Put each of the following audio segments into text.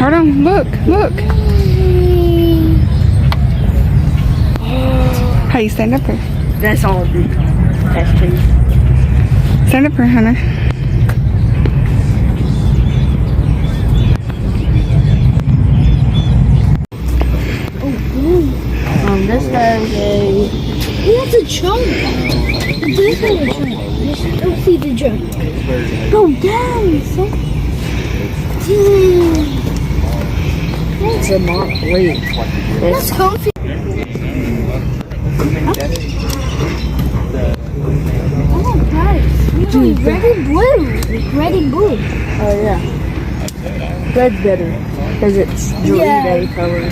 Hold on, look. Hey, stand up here. That's all it is. That's true. Stand up here, Hunter. This has a... That's a jump. This is a jump. Don't see the jump. Go down, son. It's a mock lake. That's comfy. Oh, nice. Dude, red and blue. Red and blue. Oh, yeah. Red's better. Because it's Dorito color.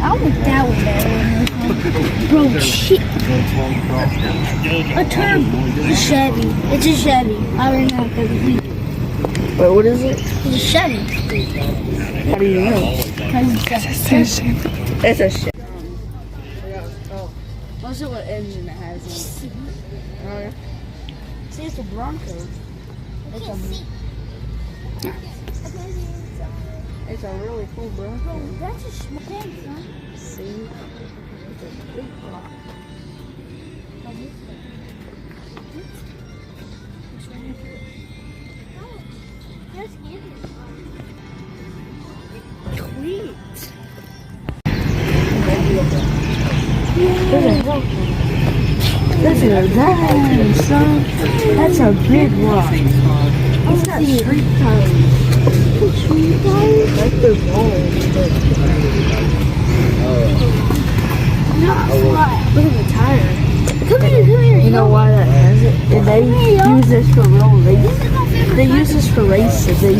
I like that one better. Bro, shit. A turbo. A Chevy. It's a Chevy. I don't know because Wait, what is it? it's a Chevy. How do you know? Because It's a shit. Let's see what engine it has in it. Oh, yeah. See, it's a Bronco. It's a really cool Bronco. that's a small thing, son. See? It's a big block. Just give it. Sweet. This is nice, son. That's a big rock. It's got street tires. Street tires? Like they're balls, but Not flat. look at the tire. Come here. You know why that has it? And they use this for real racing. They use this for races. There's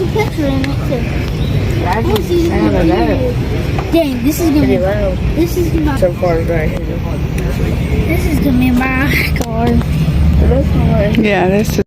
a picture in it too. I don't see none of that. Dang, this is Pretty gonna loud. this is gonna So far, right here. this is gonna be my car. But that's not what Yeah, this is.